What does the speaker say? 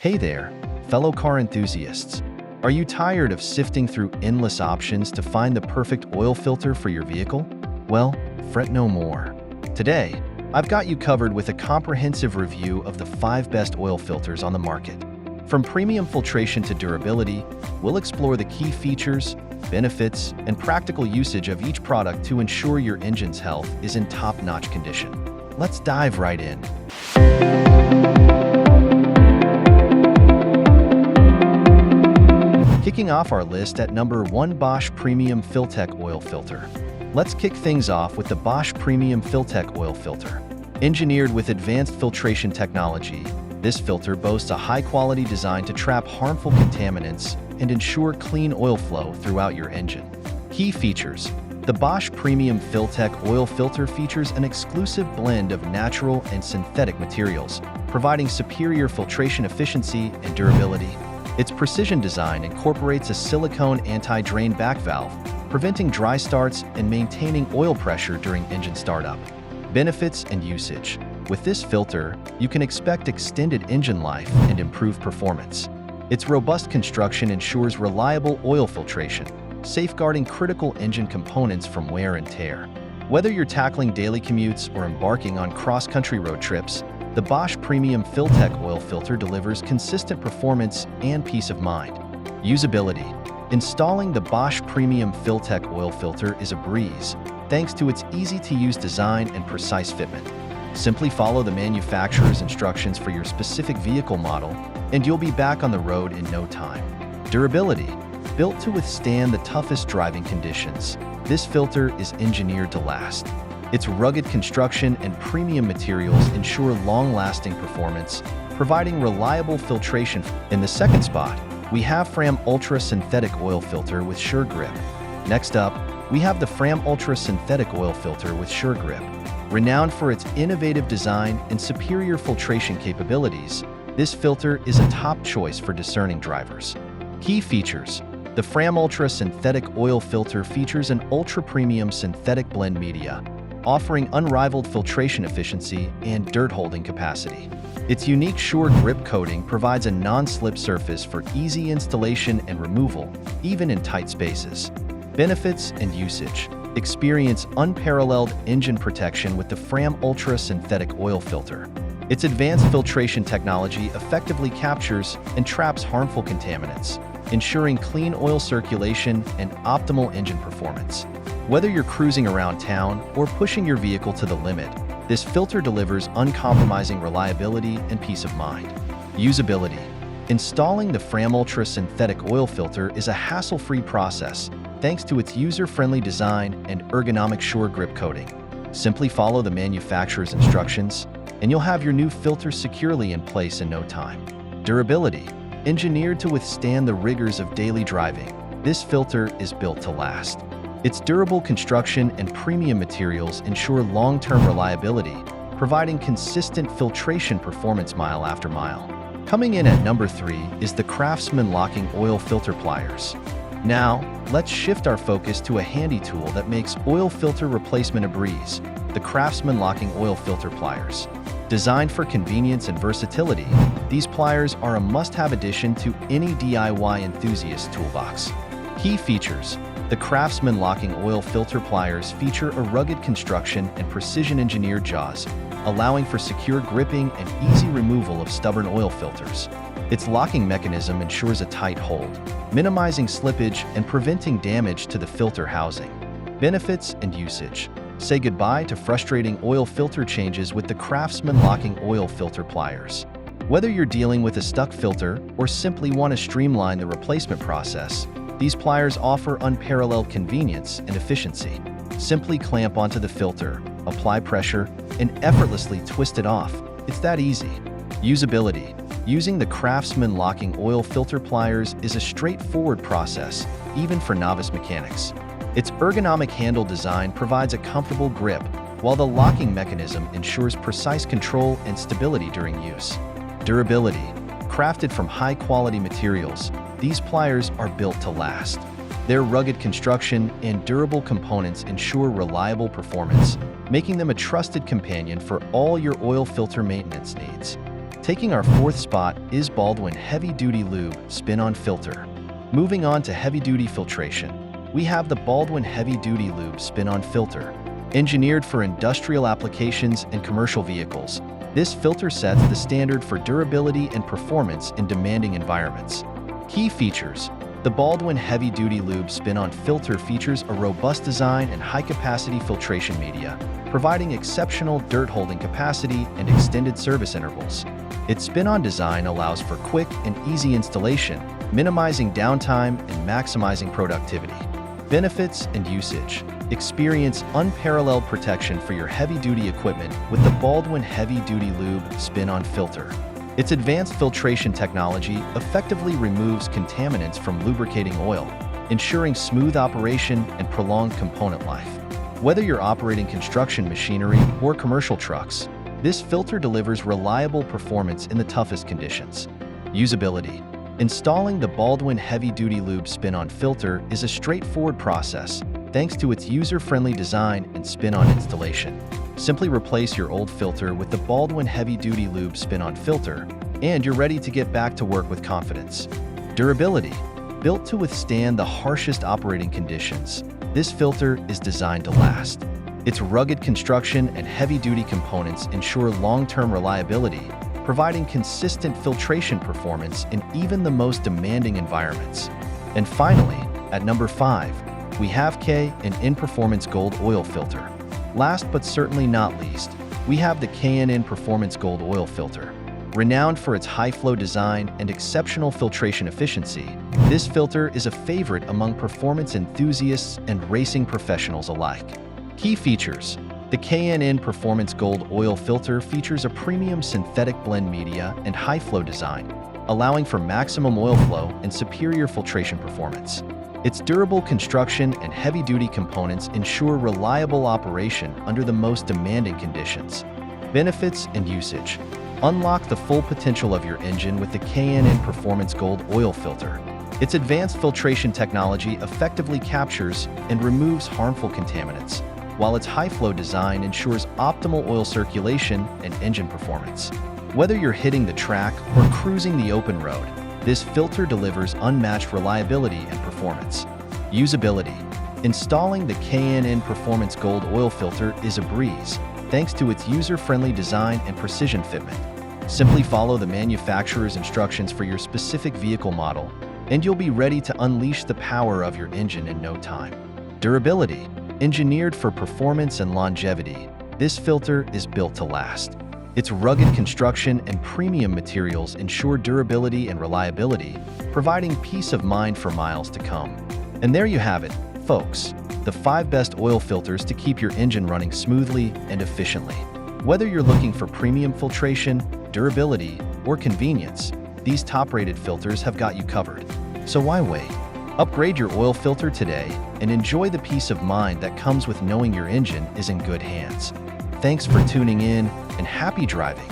Hey there, fellow car enthusiasts. Are you tired of sifting through endless options to find the perfect oil filter for your vehicle? Well, fret no more. Today, I've got you covered with a comprehensive review of the 5 best oil filters on the market. From premium filtration to durability, we'll explore the key features, benefits, and practical usage of each product to ensure your engine's health is in top-notch condition. Let's dive right in. Kicking off our list at number 1, Bosch Premium Filtech Oil Filter. Let's kick things off with the Bosch Premium Filtech Oil Filter. Engineered with advanced filtration technology, this filter boasts a high-quality design to trap harmful contaminants and ensure clean oil flow throughout your engine. Key features: the Bosch Premium Filtech Oil Filter features an exclusive blend of natural and synthetic materials, providing superior filtration efficiency and durability. Its precision design incorporates a silicone anti-drain back valve, preventing dry starts and maintaining oil pressure during engine startup. Benefits and usage: with this filter, you can expect extended engine life and improved performance. Its robust construction ensures reliable oil filtration, safeguarding critical engine components from wear and tear. Whether you're tackling daily commutes or embarking on cross-country road trips, the Bosch Premium Filtech Oil Filter delivers consistent performance and peace of mind. Usability: installing the Bosch Premium Filtech Oil Filter is a breeze, thanks to its easy-to-use design and precise fitment. Simply follow the manufacturer's instructions for your specific vehicle model, and you'll be back on the road in no time. Durability: built to withstand the toughest driving conditions, this filter is engineered to last. Its rugged construction and premium materials ensure long-lasting performance, providing reliable filtration. In the second spot, we have Fram Ultra Synthetic Oil Filter with Sure Grip. Next up, we have the Fram Ultra Synthetic Oil Filter with Sure Grip. Renowned for its innovative design and superior filtration capabilities, this filter is a top choice for discerning drivers. Key features: the Fram Ultra Synthetic Oil Filter features an ultra-premium synthetic blend media, offering unrivaled filtration efficiency and dirt-holding capacity. Its unique Sure Grip coating provides a non-slip surface for easy installation and removal, even in tight spaces. Benefits and usage: experience unparalleled engine protection with the Fram Ultra Synthetic Oil Filter. Its advanced filtration technology effectively captures and traps harmful contaminants, ensuring clean oil circulation and optimal engine performance. Whether you're cruising around town or pushing your vehicle to the limit, this filter delivers uncompromising reliability and peace of mind. Usability: installing the Fram Ultra Synthetic Oil Filter is a hassle-free process, thanks to its user-friendly design and ergonomic Sure Grip coating. Simply follow the manufacturer's instructions, and you'll have your new filter securely in place in no time. Durability: engineered to withstand the rigors of daily driving, this filter is built to last. Its durable construction and premium materials ensure long-term reliability, providing consistent filtration performance mile after mile. Coming in at number 3 is the Craftsman Locking Oil Filter Pliers. Now, let's shift our focus to a handy tool that makes oil filter replacement a breeze: the Craftsman Locking Oil Filter Pliers. Designed for convenience and versatility, these pliers are a must-have addition to any DIY enthusiast toolbox. Key features: the Craftsman Locking Oil Filter Pliers feature a rugged construction and precision-engineered jaws, allowing for secure gripping and easy removal of stubborn oil filters. Its locking mechanism ensures a tight hold, minimizing slippage and preventing damage to the filter housing. Benefits and usage: say goodbye to frustrating oil filter changes with the Craftsman Locking Oil Filter Pliers. Whether you're dealing with a stuck filter or simply want to streamline the replacement process, these pliers offer unparalleled convenience and efficiency. Simply clamp onto the filter, apply pressure, and effortlessly twist it off. It's that easy. Usability: using the Craftsman Locking Oil Filter Pliers is a straightforward process, even for novice mechanics. Its ergonomic handle design provides a comfortable grip, while the locking mechanism ensures precise control and stability during use. Durability: crafted from high-quality materials, these pliers are built to last. Their rugged construction and durable components ensure reliable performance, making them a trusted companion for all your oil filter maintenance needs. Taking our fourth spot is Baldwin Heavy-Duty Lube SpinOn filter. Moving on to heavy-duty filtration, we have the Baldwin Heavy-Duty Lube SpinOn filter. Engineered for industrial applications and commercial vehicles, this filter sets the standard for durability and performance in demanding environments. Key features: the Baldwin Heavy-Duty Lube SpinOn filter features a robust design and high-capacity filtration media, providing exceptional dirt-holding capacity and extended service intervals. Its SpinOn design allows for quick and easy installation, minimizing downtime and maximizing productivity. Benefits and usage: experience unparalleled protection for your heavy-duty equipment with the Baldwin Heavy-Duty Lube SpinOn filter. Its advanced filtration technology effectively removes contaminants from lubricating oil, ensuring smooth operation and prolonged component life. Whether you're operating construction machinery or commercial trucks, this filter delivers reliable performance in the toughest conditions. Usability: installing the Baldwin Heavy-Duty Lube SpinOn filter is a straightforward process, thanks to its user-friendly design and SpinOn installation. Simply replace your old filter with the Baldwin Heavy-Duty Lube SpinOn filter, and you're ready to get back to work with confidence. Durability: built to withstand the harshest operating conditions, this filter is designed to last. Its rugged construction and heavy-duty components ensure long-term reliability, providing consistent filtration performance in even the most demanding environments. And finally, at number 5, we have K&N Performance Gold Oil Filter. Last but certainly not least, we have the K&N Performance Gold Oil Filter. Renowned for its high-flow design and exceptional filtration efficiency, this filter is a favorite among performance enthusiasts and racing professionals alike. Key features: the K&N Performance Gold Oil Filter features a premium synthetic blend media and high-flow design, allowing for maximum oil flow and superior filtration performance. Its durable construction and heavy-duty components ensure reliable operation under the most demanding conditions. Benefits and usage: unlock the full potential of your engine with the K&N Performance Gold Oil Filter. Its advanced filtration technology effectively captures and removes harmful contaminants, while its high-flow design ensures optimal oil circulation and engine performance. Whether you're hitting the track or cruising the open road, this filter delivers unmatched reliability and performance. Usability: installing the K&N Performance Gold Oil Filter is a breeze, thanks to its user-friendly design and precision fitment. Simply follow the manufacturer's instructions for your specific vehicle model, and you'll be ready to unleash the power of your engine in no time. Durability: engineered for performance and longevity, this filter is built to last. Its rugged construction and premium materials ensure durability and reliability, providing peace of mind for miles to come. And there you have it, folks, the 5 best oil filters to keep your engine running smoothly and efficiently. Whether you're looking for premium filtration, durability, or convenience, these top-rated filters have got you covered. So why wait? Upgrade your oil filter today and enjoy the peace of mind that comes with knowing your engine is in good hands. Thanks for tuning in, and happy driving.